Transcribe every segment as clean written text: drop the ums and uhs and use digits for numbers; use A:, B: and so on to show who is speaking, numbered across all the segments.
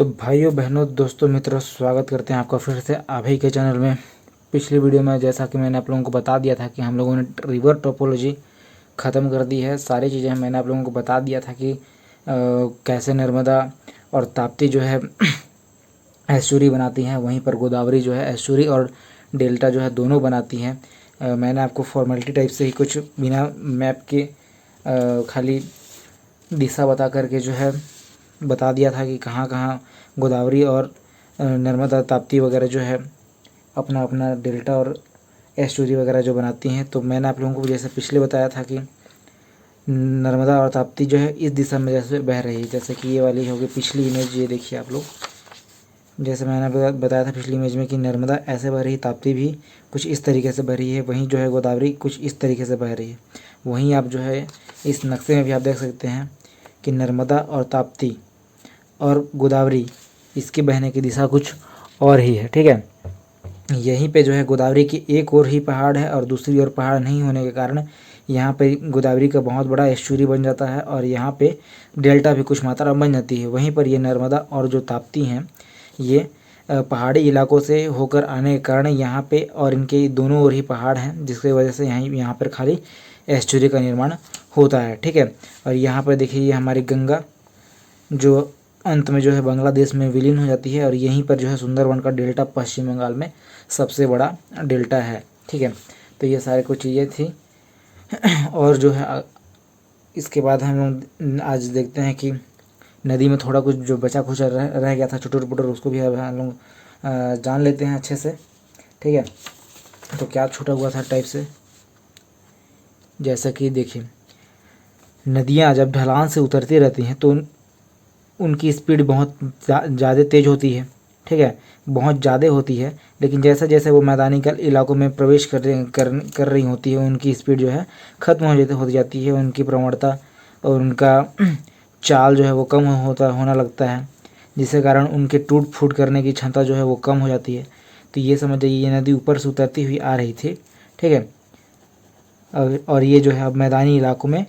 A: तो भाइयों बहनों दोस्तों मित्रों, स्वागत करते हैं आपका फिर से अभय के चैनल में। पिछली वीडियो में जैसा कि मैंने आप लोगों को बता दिया था कि हम लोगों ने रिवर टोपोलॉजी ख़त्म कर दी है। सारी चीज़ें मैंने आप लोगों को बता दिया था कि कैसे नर्मदा और ताप्ती जो है एस्चुरी बनाती हैं, वहीं पर गोदावरी जो है एस्चुरी और डेल्टा जो है दोनों बनाती हैं। मैंने आपको फॉर्मेलिटी टाइप से ही कुछ बिना मैप के खाली दिशा बता करके जो है बता दिया था कि कहाँ कहाँ गोदावरी और नर्मदा ताप्ती वगैरह जो है अपना अपना डेल्टा और एस्चुरी वगैरह जो बनाती हैं। तो मैंने आप लोगों को जैसे पिछले बताया था कि नर्मदा और ताप्ती जो है इस दिशा में जैसे बह रही है, जैसे कि ये वाली होगी पिछली इमेज। ये देखिए आप लोग, जैसे मैंने बताया था पिछली इमेज में कि नर्मदा ऐसे बह रही है, ताप्ती भी कुछ इस तरीके से बह रही है, वहीं जो है गोदावरी कुछ इस तरीके से बह रही है। वहीं आप जो है इस नक्शे में भी आप देख सकते हैं कि नर्मदा और ताप्ती और गोदावरी इसके बहने की दिशा कुछ और ही है। ठीक है, यहीं पे जो है गोदावरी की एक ओर ही पहाड़ है और दूसरी ओर पहाड़ नहीं होने के कारण यहाँ पे गोदावरी का बहुत बड़ा एस्चुरी बन जाता है और यहाँ पे डेल्टा भी कुछ मात्रा में बन जाती है। वहीं पर ये नर्मदा और जो ताप्ती हैं ये पहाड़ी इलाकों से होकर आने के कारण यहाँ पे और इनके दोनों ओर ही पहाड़ हैं, जिसकी वजह से यहाँ पर खाली एस्चुरी का निर्माण होता है। ठीक है, और यहाँ पर देखिए ये हमारी गंगा जो अंत में जो है बांग्लादेश में विलीन हो जाती है और यहीं पर जो है सुंदरवन का डेल्टा पश्चिम बंगाल में सबसे बड़ा डेल्टा है। ठीक है, तो ये सारी कुछ चीज़ें थी। और जो है इसके बाद हम लोग आज देखते हैं कि नदी में थोड़ा कुछ जो बचा खुचा रह गया था चुटुर पुटुर, उसको भी हम लोग जान लेते हैं अच्छे से। ठीक है, तो क्या छूटा हुआ था टाइप से, जैसा कि देखिए नदियाँ जब ढलान से उतरती रहती हैं तो उनकी स्पीड बहुत ज़्यादा तेज़ होती है। ठीक है, बहुत ज़्यादा होती है, लेकिन जैसे जैसे वो मैदानी इलाकों में प्रवेश कर रही होती है उनकी स्पीड जो है ख़त्म हो जाती है। उनकी प्रवणता और उनका चाल जो है वो कम होना लगता है, जिसके कारण उनके टूट फूट करने की क्षमता जो है वो कम हो जाती है। तो ये समझ जाइए ये नदी ऊपर से उतरती हुई आ रही थी। ठीक है, और ये जो है अब मैदानी इलाकों में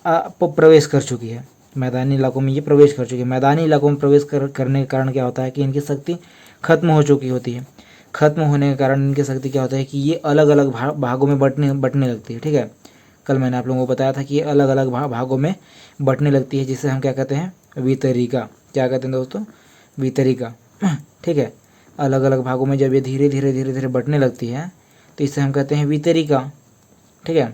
A: प्रवेश कर चुकी है। मैदानी इलाकों में ये प्रवेश कर चुकी है। मैदानी इलाकों में प्रवेश करने के कारण क्या होता है कि इनकी शक्ति खत्म हो चुकी होती है। खत्म होने के कारण इनकी शक्ति क्या होता है कि ये अलग अलग भागों में बटने लगती है। ठीक है, कल मैंने आप लोगों को बताया था कि ये अलग अलग भागों में बटने लगती है, जिसे हम क्या कहते हैं वितरिका। क्या कहते हैं दोस्तों, वितरिका। ठीक है, अलग अलग भागों में जब ये धीरे धीरे बटने लगती है तो इसे हम कहते हैं वितरिका। ठीक है,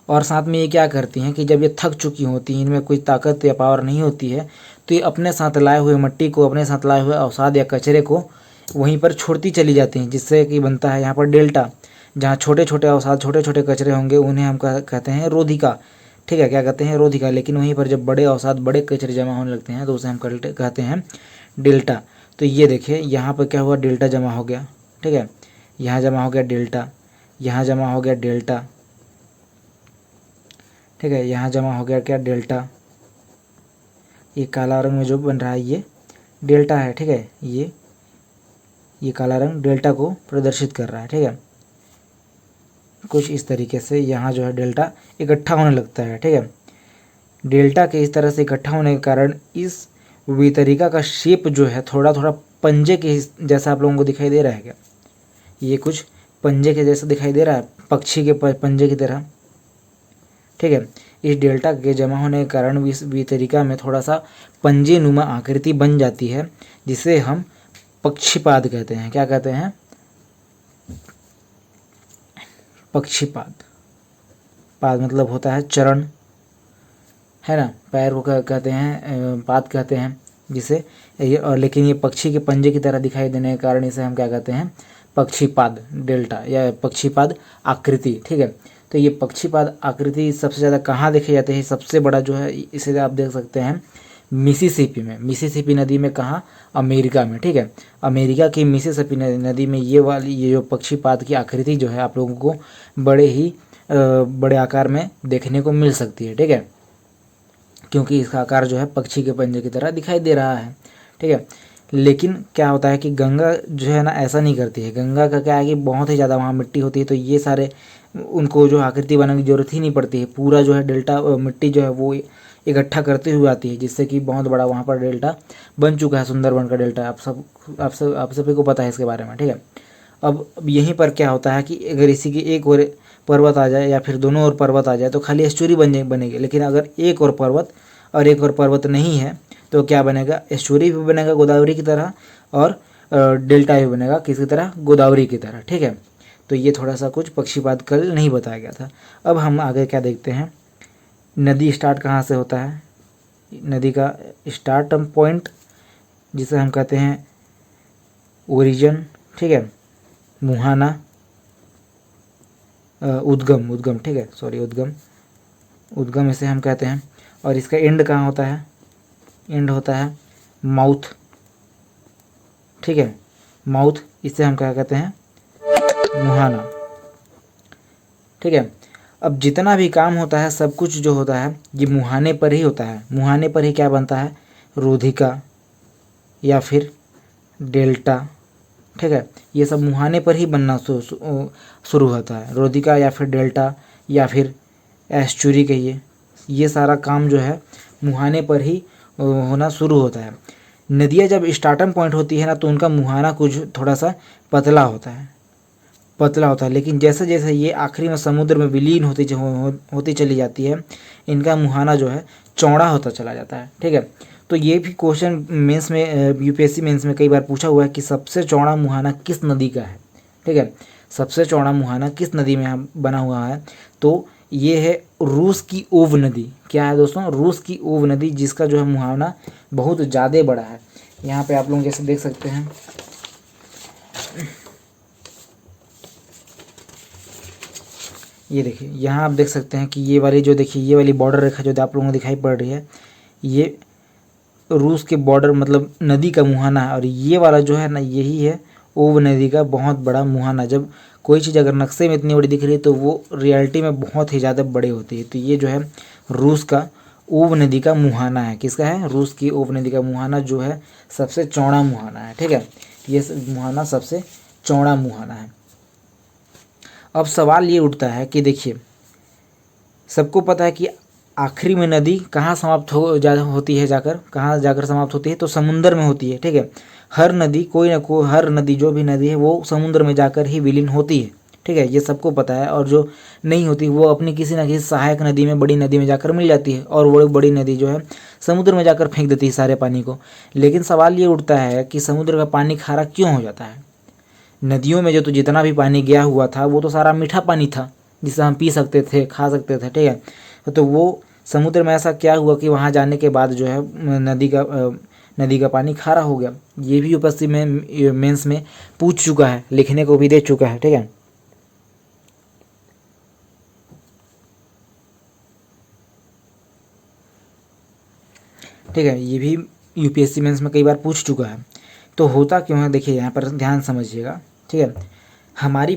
A: और साथ में ये क्या करती हैं कि जब ये थक चुकी होती हैं, इनमें कोई ताकत या पावर नहीं होती है, तो ये अपने साथ लाए हुए मिट्टी को, अपने साथ लाए हुए अवसाद या कचरे को वहीं पर छोड़ती चली जाती हैं, जिससे कि बनता है यहाँ पर डेल्टा। जहाँ छोटे छोटे अवसाद छोटे छोटे कचरे होंगे उन्हें हम कहते हैं रोधिका। ठीक है, क्या कहते हैं रोधिका। लेकिन वहीं पर जब बड़े अवसाद बड़े कचरे जमा होने लगते हैं तो उसे हम कहते हैं डेल्टा। तो ये देखिए यहाँ पर क्या हुआ, डेल्टा जमा हो गया। ठीक है, यहाँ जमा हो गया डेल्टा, यहाँ जमा हो गया डेल्टा। ठीक है, यहाँ जमा हो गया क्या, डेल्टा। ये काला रंग में जो बन रहा है ये डेल्टा है। ठीक है, ये काला रंग डेल्टा को प्रदर्शित कर रहा है। ठीक है, कुछ इस तरीके से यहाँ जो है डेल्टा इकट्ठा होने लगता है। ठीक है, डेल्टा के इस तरह से इकट्ठा होने के कारण इस वितरिका का शेप जो है थोड़ा थोड़ा पंजे के जैसा आप लोगों को दिखाई दे रहा है क्या, ये कुछ पंजे के जैसा दिखाई दे रहा है, पक्षी के पंजे की तरह। ठीक है, इस डेल्टा के जमा होने के कारण इस वितरिका में थोड़ा सा पंजे नुमा आकृति बन जाती है, जिसे हम पक्षीपाद कहते हैं। क्या कहते हैं, पक्षीपाद। पाद मतलब होता है चरण, है ना, पैर को कहते हैं पाद कहते हैं जिसे ये। और लेकिन ये पक्षी के पंजे की तरह दिखाई देने के कारण इसे हम क्या कहते हैं, पक्षीपाद डेल्टा या पक्षीपाद आकृति। ठीक है, तो ये पक्षीपाद आकृति सबसे ज़्यादा कहाँ देखे जाते हैं, सबसे बड़ा जो है इसे आप देख सकते हैं मिसिसिपी में। मिसिसिपी नदी में, कहाँ, अमेरिका में। ठीक है, अमेरिका की मिसिसिपी नदी में ये जो पक्षीपाद की आकृति जो है आप लोगों को बड़े आकार में देखने को मिल सकती है। ठीक है, क्योंकि इसका आकार जो है पक्षी के पंजे की तरह दिखाई दे रहा है। ठीक है, लेकिन क्या होता है कि गंगा जो है ना ऐसा नहीं करती है। गंगा का क्या है कि बहुत ही ज़्यादा वहाँ मिट्टी होती है, तो ये सारे उनको जो आकृति बनाने की जरूरत ही नहीं पड़ती है। पूरा जो है डेल्टा मिट्टी जो है वो इकट्ठा करते हुए आती है, जिससे कि बहुत बड़ा वहाँ पर डेल्टा बन चुका है, सुंदरबन का डेल्टा। आप सभी को पता है इसके बारे में, ठीक है। अब यहीं पर क्या होता है कि अगर इसी की एक और पर्वत आ जाए या फिर दोनों ओर पर्वत आ जाए तो खाली एस्चुरी बनेगी। लेकिन अगर एक और पर्वत और एक और पर्वत नहीं है तो क्या बनेगा, एस्चुरी भी बनेगा गोदावरी की तरह, और डेल्टा भी बनेगा किसी तरह, गोदावरी की तरह, ठीक है। तो ये थोड़ा सा कुछ पक्षीपात कल नहीं बताया गया था। अब हम आगे क्या देखते हैं, नदी स्टार्ट कहाँ से होता है। नदी का स्टार्ट पॉइंट जिसे हम कहते हैं ओरिजिन, ठीक है, मुहाना, उद्गम, ठीक है, सॉरी, उद्गम इसे हम कहते हैं। और इसका एंड कहाँ होता है, एंड होता है माउथ, ठीक है, माउथ, इसे हम क्या कहते हैं, मुहाना, ठीक है। अब जितना भी काम होता है, सब कुछ जो होता है ये मुहाने पर ही होता है। मुहाने पर ही क्या बनता है, रोधिका या फिर डेल्टा, ठीक है। ये सब मुहाने पर ही बनना शुरू होता है, रोधिका या फिर डेल्टा या फिर एस्चुरी कहिए। ये सारा काम जो है मुहाने पर ही होना शुरू होता है। नदियाँ जब स्टार्टम पॉइंट होती है ना तो उनका मुहाना कुछ थोड़ा सा पतला होता है, लेकिन जैसे जैसे ये आखिरी में समुद्र में विलीन होती चली जाती है, इनका मुहाना जो है चौड़ा होता चला जाता है, ठीक है। तो ये भी क्वेश्चन मेंस में, यूपीएससी मेंस में कई बार पूछा हुआ है कि सबसे चौड़ा मुहाना किस नदी का है, ठीक है, सबसे चौड़ा मुहाना किस नदी में बना हुआ है। तो ये है रूस की ओव नदी। क्या है दोस्तों, रूस की ओव नदी, जिसका जो है मुहाना बहुत ज़्यादा बड़ा है। यहाँ पे आप लोग जैसे देख सकते हैं, ये देखिए, यहाँ आप देख सकते हैं कि ये वाली जो, देखिए ये वाली बॉर्डर रेखा जो आप लोगों को दिखाई पड़ रही है, ये रूस के बॉर्डर मतलब नदी का मुहाना है। और ये वाला जो है ना, यही है ओव नदी का बहुत बड़ा मुहाना। जब कोई चीज़ अगर नक्शे में इतनी बड़ी दिख रही है तो वो रियलिटी में बहुत ही ज़्यादा बड़ी होती है। तो ये जो है रूस का ओव नदी का मुहाना है। किसका है, रूस की ओव नदी का मुहाना जो है सबसे चौड़ा मुहाना है, ठीक है। ये मुहाना सबसे चौड़ा मुहाना है। अब सवाल ये उठता है कि देखिए, सबको पता है कि आखिरी में नदी कहाँ समाप्त होती है, कहाँ जाकर समाप्त होती है, तो समुद्र में होती है, ठीक है। हर नदी, कोई ना कोई, हर नदी, जो भी नदी है वो समुद्र में जाकर ही विलीन होती है, ठीक है, ये सबको पता है। और जो नहीं होती वो अपनी किसी न किसी सहायक नदी में, बड़ी नदी में जाकर मिल जाती है, और वो बड़ी नदी जो है समुद्र में जाकर फेंक देती है सारे पानी को। लेकिन सवाल ये उठता है कि समुद्र का पानी खारा क्यों हो जाता है। नदियों में जो तो जितना भी पानी गया हुआ था वो तो सारा मीठा पानी था, जिसे हम पी सकते थे, खा सकते थे, ठीक है। तो वो समुद्र में ऐसा क्या हुआ कि वहाँ जाने के बाद जो है नदी का पानी खारा हो गया। ये भी यूपीएससी में मेंस में पूछ चुका है, लिखने को भी दे चुका है, ठीक है। ठीक है, ये भी यूपीएससी मेंस में कई बार पूछ चुका है। तो होता क्यों है, देखिए यहाँ पर ध्यान समझिएगा, ठीक है। हमारी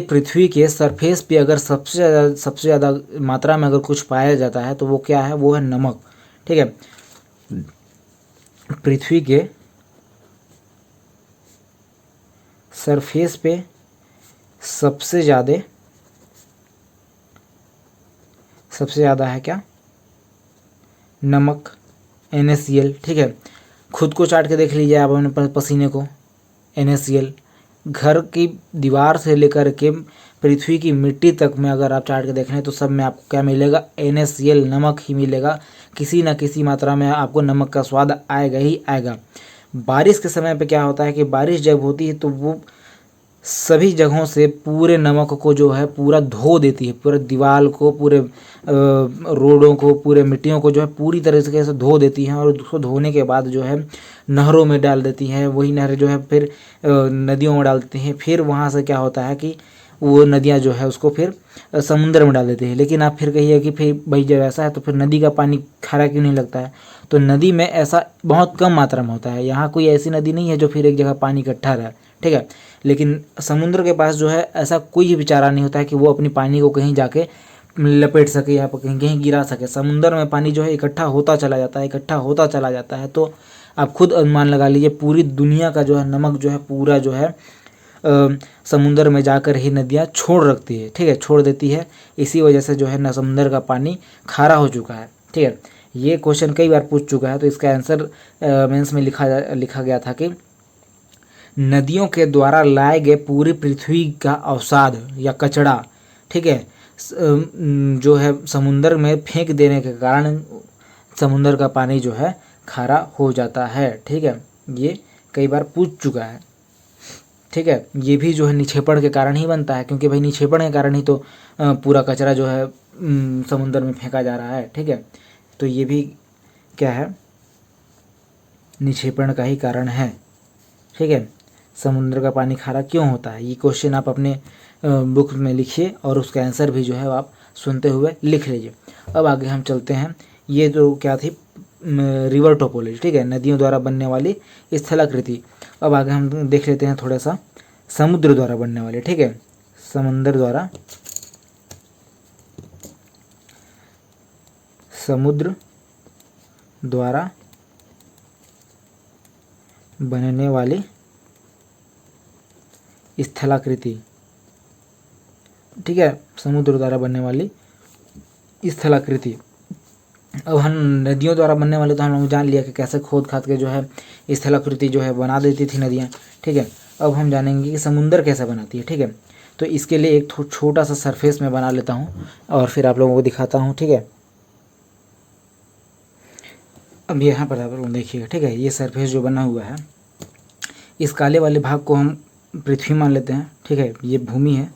A: पृथ्वी के सरफेस पे अगर सबसे ज़्यादा मात्रा में अगर कुछ पाया जाता है तो वो क्या है, वो है नमक, ठीक है। पृथ्वी के सरफेस पे सबसे ज़्यादा है क्या, नमक, NaCl, ठीक है। खुद को चाट के देख लीजिए आप अपने पसीने को, NaCl। घर की दीवार से लेकर के पृथ्वी की मिट्टी तक में अगर आप चाट के देख रहे हैं तो सब में आपको क्या मिलेगा, NaCl, नमक ही मिलेगा। किसी न किसी मात्रा में आपको नमक का स्वाद आएगा ही आएगा। बारिश के समय पे क्या होता है कि बारिश जब होती है तो वो सभी जगहों से पूरे नमक को जो है पूरा धो देती है, पूरे दीवार को, पूरे रोडों को, पूरे मिट्टियों को जो है पूरी तरीके से धो देती हैं। और उसको धोने के बाद जो है नहरों में डाल देती हैं। वही नहरें जो है फिर नदियों में डाल देती हैं। फिर वहाँ से क्या होता है कि वो नदियाँ जो है उसको फिर समुद्र में डाल देती है। लेकिन आप फिर कहिए कि फिर भाई जब ऐसा है तो फिर नदी का पानी खारा क्यों नहीं लगता है। तो नदी में ऐसा बहुत कम मात्रा में होता है। यहाँ कोई ऐसी नदी नहीं है जो फिर एक जगह पानी इकट्ठा रहा, ठीक है। लेकिन समुद्र के पास जो है ऐसा कोई भी चारा नहीं होता है कि वो अपनी पानी को कहीं जाके लपेट सके या कहीं कहीं गिरा सके। समुद्र में पानी जो है इकट्ठा होता चला जाता है। तो आप खुद अनुमान लगा लीजिए पूरी दुनिया का जो है नमक जो है पूरा जो है समुद्र में जाकर ही नदियाँ छोड़ रखती है, ठीक है, छोड़ देती है। इसी वजह से जो है ना समुद्र का पानी खारा हो चुका है, ठीक है। ये क्वेश्चन कई बार पूछ चुका है, तो इसका आंसर मेंस में लिखा गया था कि नदियों के द्वारा लाए गए पूरी पृथ्वी का अवसाद या कचरा, ठीक है, जो है समुद्र में फेंक देने के कारण समुद्र का पानी जो है खारा हो जाता है, ठीक है। ये कई बार पूछ चुका है, ठीक है। ये भी जो है निक्षेपण के कारण ही बनता है, क्योंकि भाई निक्षेपण के कारण ही तो पूरा कचरा जो है समुद्र में फेंका जा रहा है, ठीक है। तो ये भी क्या है, निक्षेपण का ही कारण है, ठीक है। समुद्र का पानी खारा क्यों होता है, ये क्वेश्चन आप अपने बुक में लिखिए और उसका आंसर भी जो है आप सुनते हुए लिख लीजिए। अब आगे हम चलते हैं। ये जो क्या थी, रिवर टोपोलॉजी, ठीक है, नदियों द्वारा बनने वाली स्थलाकृति। अब आगे हम देख लेते हैं थोड़ा सा समुद्र द्वारा बनने वाले, ठीक है, समुद्र द्वारा बनने वाली स्थलाकृति, ठीक है, समुद्र द्वारा बनने वाली स्थलाकृति। अब हम नदियों द्वारा बनने वाले तो हम लोग जान लिया कि कैसे खोद खाद के जो है स्थलाकृति जो है बना देती थी नदियाँ, ठीक है। अब हम जानेंगे कि समुद्र कैसे बनाती है, ठीक है। तो इसके लिए एक छोटा सा सरफेस में बना लेता हूँ और फिर आप लोगों को दिखाता हूँ, ठीक है। अब यहाँ पर आप लोग देखिएगा, ठीक है, ये सरफेस जो बना हुआ है, इस काले वाले भाग को हम पृथ्वी मान लेते हैं, ठीक है। ये भूमि है,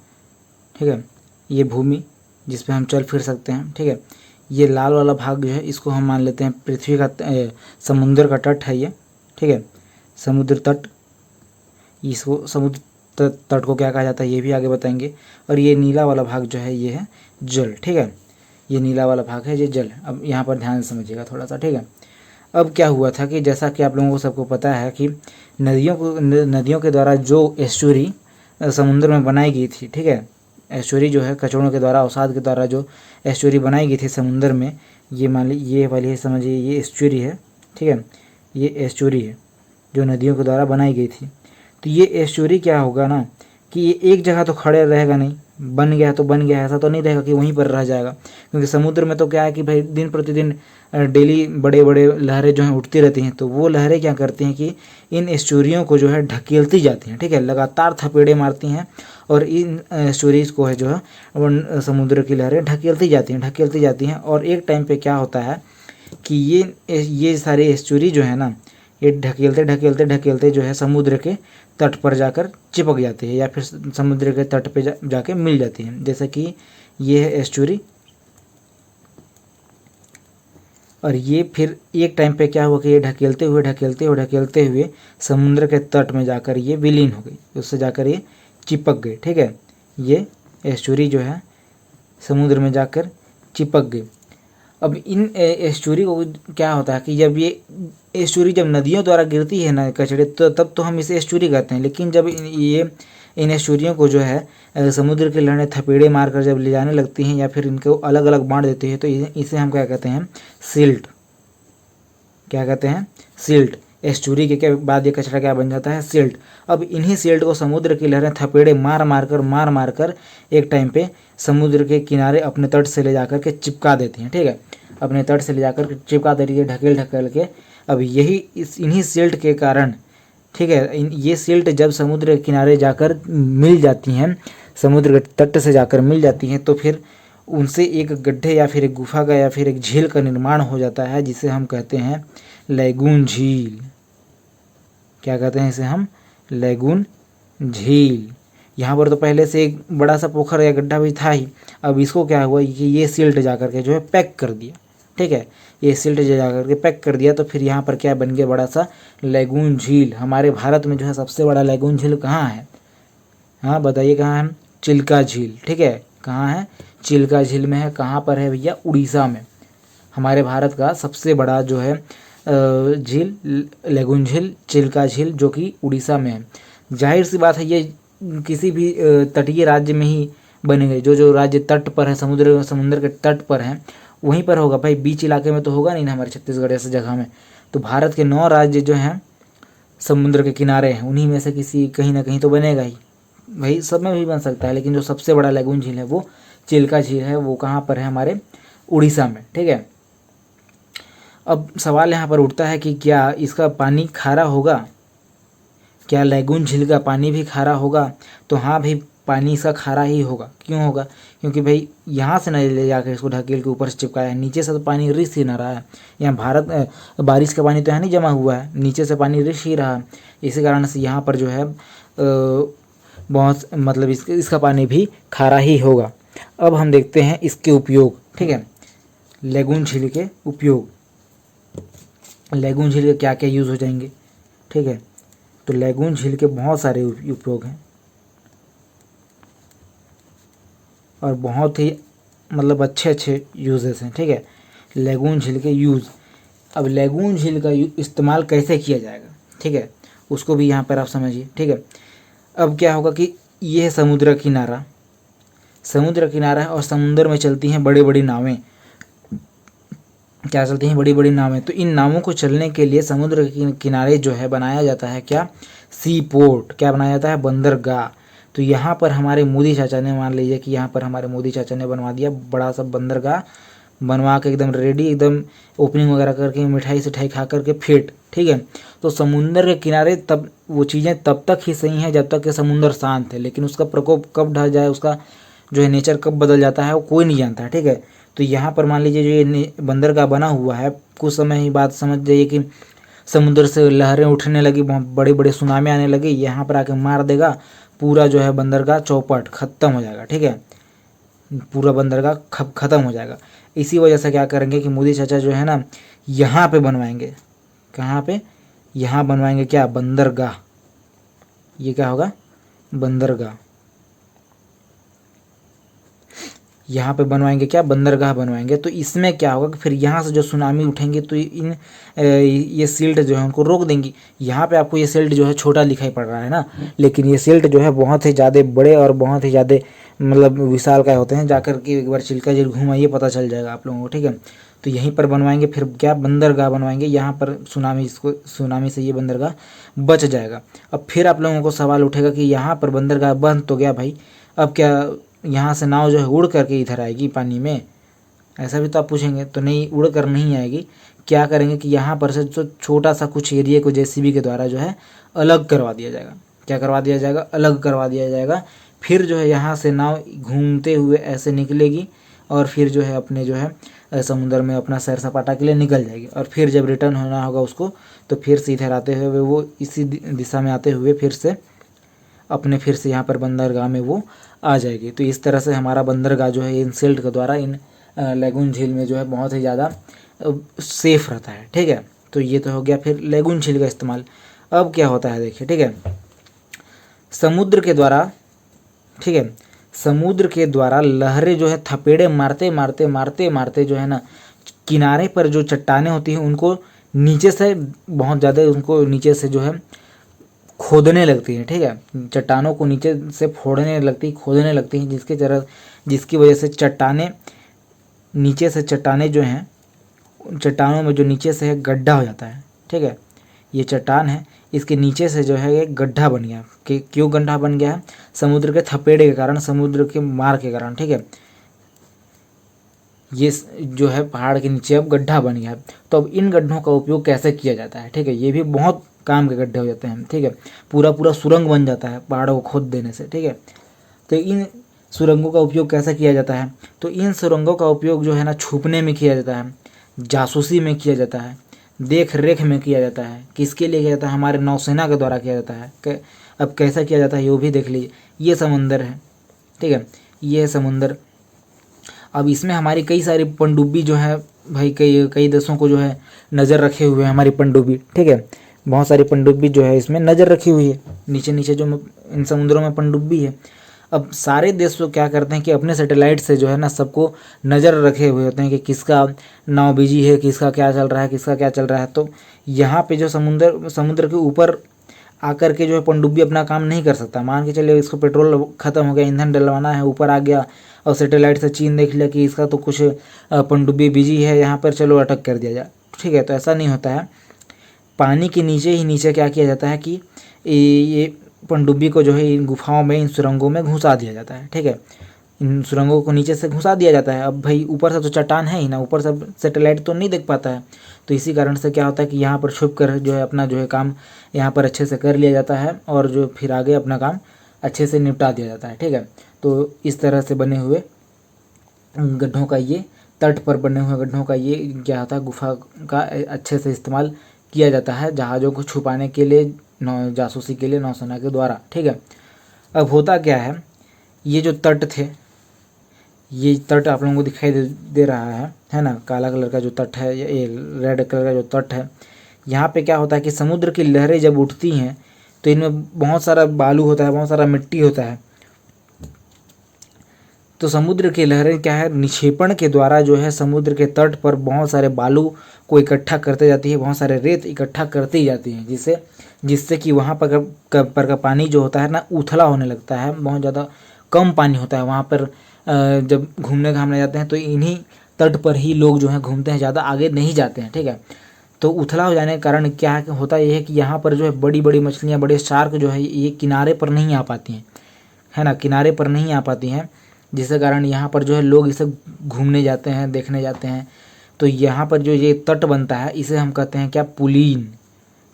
A: ठीक है, ये भूमि जिस पे हम चल फिर सकते हैं, ठीक है। ये लाल वाला भाग जो है इसको हम मान लेते हैं पृथ्वी का समुद्र का तट है ये, ठीक है, समुद्र तट। इसको समुद्र तट को क्या कहा जाता है ये भी आगे बताएंगे। और ये नीला वाला भाग जो है ये है जल, ठीक है, ये नीला वाला भाग है ये जल। अब यहाँ पर ध्यान से समझिएगा थोड़ा सा, ठीक है। अब क्या हुआ था कि जैसा कि आप लोगों को सबको पता है कि नदियों के द्वारा जो एस्चुरी समुद्र में बनाई गई थी, ठीक है, एस्चुरी जो है कचड़ों के द्वारा अवसाद के द्वारा जो एस्चुरी बनाई गई थी समुद्र में, ये मान ली ये वाली है, समझिए ये एस्चुरी है, ठीक है, ये एस्चुरी है जो नदियों के द्वारा बनाई गई थी। तो ये एस्चुरी क्या होगा ना कि ये एक जगह तो खड़े रहेगा नहीं, बन गया तो बन गया, ऐसा तो नहीं रहेगा कि वहीं पर रह जाएगा। क्योंकि समुद्र में तो क्या है कि भाई दिन प्रतिदिन डेली बड़े बड़े लहरें जो हैं उठती रहती हैं, तो वो लहरें क्या करती हैं कि इन एस्चुरियों को जो है ढकेलती जाती हैं, ठीक है, लगातार थपेड़े मारती हैं और इन एस्चुरीज को है जो है समुद्र की लहरें ढकेलती जाती हैं। और एक टाइम पे क्या होता है कि ये सारे एस्चुरी जो है ना, ये ढकेलते जो है समुद्र के तट पर जाकर चिपक जाती है या फिर समुद्र के तट पे जाके मिल जाती है। जैसे कि ये है एस्चुरी, और ये फिर एक टाइम पे क्या हुआ कि ये ढकेलते हुए समुद्र के तट में जाकर ये विलीन हो गई, उससे जाकर ये चिपक गई, ठीक है। ये एस्चुरी जो है समुद्र में जाकर चिपक गई। अब इन एस्चुरी को क्या होता है कि जब ये एस्चुरी जब नदियों द्वारा गिरती है ना कचड़े, तो तब तो हम इसे एस्चुरी कहते हैं। लेकिन जब ये इन एस्चुरियों को जो है समुद्र की लहरें थपेड़े मारकर जब ले जाने लगती हैं या फिर इनको अलग अलग बांट देती है, तो इसे हम क्या कहते हैं, सिल्ट। क्या कहते हैं, सिल्ट। एस्चुरी के बाद ये कचरा क्या बन जाता है, सिल्ट। अब इन्हीं सिल्ट को समुद्र की लहरें थपेड़े मार मार कर एक टाइम पे समुद्र के किनारे अपने तट से ले जाकर के चिपका देती हैं, ठीक है, अपने तट से ले जाकर के चिपका देती है ढकेल के। अब यही इन्हीं सिल्ट के कारण, ठीक है, ये सिल्ट जब समुद्र के किनारे जाकर मिल जाती हैं, समुद्र के तट से जाकर मिल जाती हैं, तो फिर उनसे एक गड्ढे या फिर एक गुफा का या फिर एक झील का निर्माण हो जाता है, जिसे हम कहते हैं लैगून झील। क्या कहते हैं इसे हम, लैगून झील। यहाँ पर तो पहले से एक बड़ा सा पोखर या गड्ढा भी था ही। अब इसको क्या हुआ कि ये सिल्ट जाकर के जो है पैक कर दिया, ठीक है, ये सिल्ट जाकर के पैक कर दिया, तो फिर यहाँ पर क्या बन गया, बड़ा सा लैगून झील। हमारे भारत में जो है सबसे बड़ा लैगून झील कहाँ है, हाँ बताइए कहाँ है, चिल्का झील, ठीक है, कहाँ है, चिल्का झील में है। कहाँ पर है भैया, उड़ीसा में। हमारे भारत का सबसे बड़ा जो है झील लैगून झील, चिल्का झील, जो कि उड़ीसा में है। जाहिर सी बात है ये किसी भी तटीय राज्य में ही बनेंगे। जो राज्य तट पर है, समुद्र के तट पर हैं, वहीं पर होगा भाई, बीच इलाके में तो होगा नहीं ना हमारे छत्तीसगढ़ जैसे जगह में। तो भारत के 9 राज्य जो हैं समुद्र के किनारे हैं, उन्हीं में से किसी कहीं ना कहीं तो बनेगा ही, भाई सब में भी बन सकता है, लेकिन जो सबसे बड़ा लैगून झील है वो चिल्का झील है। वो कहाँ पर है? हमारे उड़ीसा में, ठीक है। अब सवाल यहाँ पर उठता है कि क्या इसका पानी खारा होगा? क्या लैगून झील का पानी भी खारा होगा? तो हाँ भाई, पानी इसका खारा ही होगा। क्यों होगा? क्योंकि भाई यहाँ से नहीं ले जाकर इसको ढकेल के ऊपर से चिपकाया है, नीचे से तो पानी रिस ही ना रहा है। यहाँ बारिश का पानी तो यहाँ नहीं जमा हुआ है, नीचे से पानी रिस ही रहा है। इसी कारण से यहाँ पर जो है बहुत मतलब इसका पानी भी खारा ही होगा। अब हम देखते हैं इसके उपयोग, ठीक है। लैगून झील के उपयोग, लैगून झील के क्या क्या यूज़ हो जाएंगे, ठीक है। तो लैगून झील के बहुत सारे उपयोग हैं और बहुत ही मतलब अच्छे अच्छे यूजेस हैं, ठीक है। लैगून झील के यूज़, अब लैगून झील का इस्तेमाल कैसे किया जाएगा, ठीक है, उसको भी यहाँ पर आप समझिए, ठीक है। अब क्या होगा कि ये है समुद्र किनारा, समुद्र किनारा है और समुद्र में चलती हैं बड़ी बड़ी नावें। क्या चलती हैं? बड़ी बड़ी नावें। तो इन नावों को चलने के लिए समुद्र के किनारे जो है बनाया जाता है क्या? सी पोर्ट। क्या बनाया जाता है? बंदरगाह। तो यहाँ पर हमारे मोदी चाचा ने, मान लीजिए कि यहाँ पर हमारे मोदी चाचा ने बनवा दिया बड़ा सा बंदरगाह, बनवा के एकदम रेडी, एकदम ओपनिंग वगैरह करके मिठाई सिठाई खा करके फिट, ठीक है। तो समुंदर के किनारे तब वो चीज़ें तब तक ही सही हैं जब तक कि समुंदर शांत है, लेकिन उसका प्रकोप कब ढह जाए, उसका जो है नेचर कब बदल जाता है वो कोई नहीं जानता है, ठीक है। तो यहाँ पर मान लीजिए जो ये बंदरगाह बना हुआ है, कुछ समय ही बाद समझ जाइए कि समुद्र से लहरें उठने लगी, बहुत बड़े बड़े सुनामी आने लगी, यहाँ पर आके मार देगा, पूरा जो है बंदरगाह चौपट ख़त्म हो जाएगा, ठीक है। पूरा बंदरगाह ख़त्म हो जाएगा। इसी वजह से क्या करेंगे कि मोदी चाचा जो है ना यहाँ पे बनवाएंगे, कहाँ पे? यहाँ बनवाएंगे क्या? बंदरगाह। ये क्या होगा? बंदरगाह। यहाँ पे बनवाएंगे क्या? बंदरगाह बनवाएंगे। तो इसमें क्या होगा कि फिर यहाँ से जो सुनामी उठेंगे तो ये सिल्ट जो है उनको रोक देंगी। यहाँ पे आपको ये सिल्ट जो है छोटा दिखाई पड़ रहा है ना, लेकिन ये सिल्ट जो है बहुत ही ज़्यादा बड़े और बहुत ही ज़्यादा मतलब विशालकाय होते हैं। जाकर के एक बार चिल्का झील घुमाइए, पता चल जाएगा आप लोगों को, ठीक है। तो यहीं पर बनवाएंगे फिर क्या? बंदरगाह बनवाएंगे। यहाँ पर सुनामी से ये बंदरगाह बच जाएगा। अब फिर आप लोगों को सवाल उठेगा कि यहाँ पर बंदरगाह बंद तो गया भाई, अब क्या यहाँ से नाव जो है उड़ करके इधर आएगी पानी में? ऐसा भी तो आप पूछेंगे। तो नहीं, उड़ कर नहीं आएगी। क्या करेंगे कि यहाँ पर से जो छोटा सा कुछ एरिया को जेसीबी के द्वारा जो है अलग करवा दिया जाएगा। क्या करवा दिया जाएगा? अलग करवा दिया जाएगा। फिर जो है यहाँ से नाव घूमते हुए ऐसे निकलेगी और फिर जो है अपने जो है समुद्र में अपना सैर सपाटा के लिए निकल जाएगी। और फिर जब रिटर्न होना होगा उसको, तो फिर से इधर आते हुए वो इसी दिशा में आते हुए फिर से अपने फिर से यहाँ पर बंदरगाह में वो आ जाएगी। तो इस तरह से हमारा बंदरगाह जो है इन सिल्ट के द्वारा इन लैगून झील में जो है बहुत ही ज़्यादा सेफ रहता है, ठीक है। तो ये तो हो गया फिर लैगून झील का इस्तेमाल। अब क्या होता है देखिए, ठीक है, समुद्र के द्वारा, ठीक है, समुद्र के द्वारा लहरें जो है थपेड़े मारते मारते मारते मारते जो है ना किनारे पर जो चट्टानें होती हैं उनको नीचे से बहुत ज़्यादा उनको नीचे से जो है खोदने लगती हैं, ठीक है। चट्टानों को नीचे से फोड़ने लगती, खोदने लगती हैं, जिसकी वजह से चट्टानें नीचे से चट्टानें जो हैं चट्टानों में जो नीचे से है गड्ढा हो जाता है, ठीक है। ये चट्टान है, इसके नीचे से जो है एक गड्ढा बन गया। कि क्यों गड्ढा बन गया है? समुद्र के थपेड़े के कारण, समुद्र के मार के कारण, ठीक है। ये जो है पहाड़ के नीचे अब गड्ढा बन गया है। तो अब इन गड्ढों का उपयोग कैसे किया जाता है, ठीक है। ये भी बहुत काम के गड्ढे हो जाते हैं, ठीक है। पूरा पूरा सुरंग बन जाता है पहाड़ों को खोद देने से, ठीक है। तो इन सुरंगों का उपयोग कैसे किया जाता है? तो इन सुरंगों का उपयोग जो है ना छुपने में किया जाता है, जासूसी में किया जाता है, देख रेख में किया जाता है। किसके लिए किया जाता है? हमारे नौसेना के द्वारा किया जाता है। अब कैसा किया जाता है ये भी देख लीजिए। ये समंदर है, ठीक है, ये है समुंदर। अब इसमें हमारी कई सारी पनडुब्बी जो है भाई, कई देशों को जो है नज़र रखे हुए हैं हमारी पनडुब्बी, ठीक है। बहुत सारी पनडुब्बी जो है इसमें नज़र रखी हुई है, नीचे नीचे जो इन समुद्रों में पनडुब्बी है। अब सारे देश तो क्या करते हैं कि अपने सैटेलाइट से जो है ना सबको नज़र रखे हुए होते हैं कि किसका नाव बिजी है, किसका क्या चल रहा है, किसका क्या चल रहा है। तो यहाँ पे जो समुद्र के ऊपर आकर के जो है पनडुब्बी अपना काम नहीं कर सकता। मान के चलिए इसको पेट्रोल ख़त्म हो गया, ईंधन डलवाना है, ऊपर आ गया और सैटेलाइट से चीन देख लिया कि इसका तो कुछ पनडुब्बी बिजी है यहाँ पर, चलो अटक कर दिया जाए, ठीक है। तो ऐसा नहीं होता है। पानी के नीचे ही नीचे क्या किया जाता है कि ये पनडुब्बी को जो है इन गुफाओं में, इन सुरंगों में घुसा दिया जाता है। ठीक है, इन सुरंगों को नीचे से घुसा दिया जाता है। अब भाई ऊपर से तो चट्टान है ही ना, ऊपर से सैटेलाइट तो नहीं देख पाता है, तो इसी कारण से क्या होता है कि यहाँ पर छुप कर जो है अपना जो है काम यहाँ पर अच्छे से कर लिया जाता है और जो फिर आगे अपना काम अच्छे से निपटा दिया जाता है। ठीक है, तो इस तरह से बने हुए गड्ढों का ये, तट पर बने हुए गड्ढों का ये क्या होता है, गुफा का अच्छे से इस्तेमाल किया जाता है जहाज़ों को छुपाने के लिए, जासूसी के लिए नौसेना के द्वारा। ठीक है, अब होता क्या है, ये जो तट थे, ये तट आप लोगों को दिखाई दे रहा है ना, काला कलर का जो तट है, ये रेड कलर का जो तट है, यहाँ पे क्या होता है कि समुद्र की लहरें जब उठती हैं तो इनमें बहुत सारा बालू होता है, बहुत सारा मिट्टी होता है। तो समुद्र की लहरें क्या है, निक्षेपण के द्वारा जो है समुद्र के तट पर बहुत सारे बालू को इकट्ठा करते जाती है, बहुत सारे रेत इकट्ठा करती जाती हैं, जिससे कि वहाँ पर का पानी जो होता है ना उथला होने लगता है, बहुत ज़्यादा कम पानी होता है वहाँ पर। जब घूमने घामने जाते हैं तो इन्हीं तट पर ही लोग जो है घूमते हैं, ज़्यादा आगे नहीं जाते हैं। ठीक है, तो उथला हो जाने के कारण क्या होता है, ये है कि यहाँ पर जो है बड़ी बड़ी मछलियाँ, बड़े शार्क जो है ये किनारे पर नहीं आ पाती हैं, है ना, किनारे पर नहीं आ पाती हैं, जिसके कारण यहाँ पर जो है लोग इसे घूमने जाते हैं, देखने जाते हैं। तो यहाँ पर जो ये तट बनता है इसे हम कहते हैं क्या, पुलीन।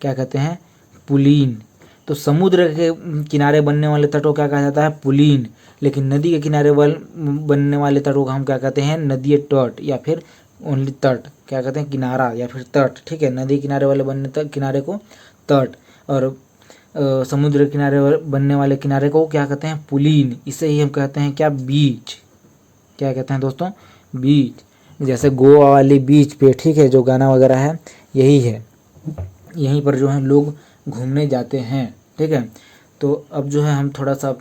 A: क्या कहते हैं, पुलीन। तो समुद्र के किनारे बनने वाले तटों को क्या कहा जाता है, पुलीन। लेकिन नदी के किनारे बनने वाले तटों को हम क्या कहते हैं, नदीय तट या फिर ओनली तट। क्या कहते हैं, किनारा या फिर तट। ठीक है, नदी किनारे वाले बनने तक किनारे को तट, और समुद्र किनारे बनने वाले किनारे को क्या कहते हैं, पुलीन। इसे ही हम कहते हैं क्या, बीच। क्या कहते हैं दोस्तों, बीच। जैसे गोवा वाली बीच पे, ठीक है, जो गाना वगैरह है यही है, यहीं पर जो है लोग घूमने जाते हैं। ठीक है, तो अब जो है हम थोड़ा सा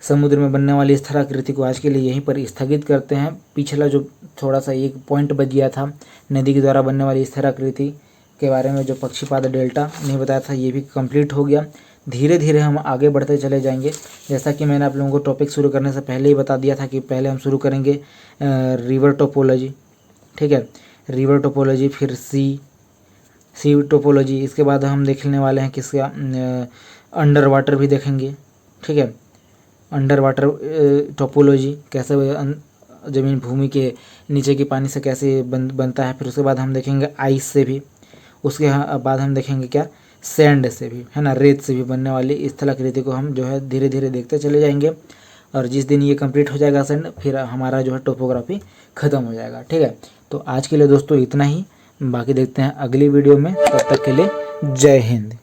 A: समुद्र में बनने वाली स्थलाकृति को आज के लिए यहीं पर स्थगित करते हैं। पिछला जो थोड़ा सा एक पॉइंट बच गया था, नदी के द्वारा बनने वाली स्थलाकृति के बारे में, जो पक्षीपाद डेल्टा नहीं बताया था, ये भी कंप्लीट हो गया। धीरे धीरे हम आगे बढ़ते चले जाएंगे। जैसा कि मैंने आप लोगों को टॉपिक शुरू करने से पहले ही बता दिया था कि पहले हम शुरू करेंगे रिवर टोपोलॉजी। ठीक है, रिवर टोपोलॉजी, फिर सी टोपोलॉजी, इसके बाद हम देखने वाले हैं किसका, अंडर वाटर भी देखेंगे। ठीक है, अंडर वाटर टोपोलॉजी, कैसे ज़मीन भूमि के नीचे के पानी से कैसे बनता है। फिर उसके बाद हम देखेंगे आइस से भी, उसके बाद हम देखेंगे क्या, सैंड से भी, है ना, रेत से भी बनने वाली स्थलाकृति को हम जो है धीरे धीरे देखते चले जाएंगे। और जिस दिन ये कंप्लीट हो जाएगा सैंड, फिर हमारा जो है टोपोग्राफी ख़त्म हो जाएगा। ठीक है, तो आज के लिए दोस्तों इतना ही, बाकी देखते हैं अगली वीडियो में। तब तक के लिए जय हिंद।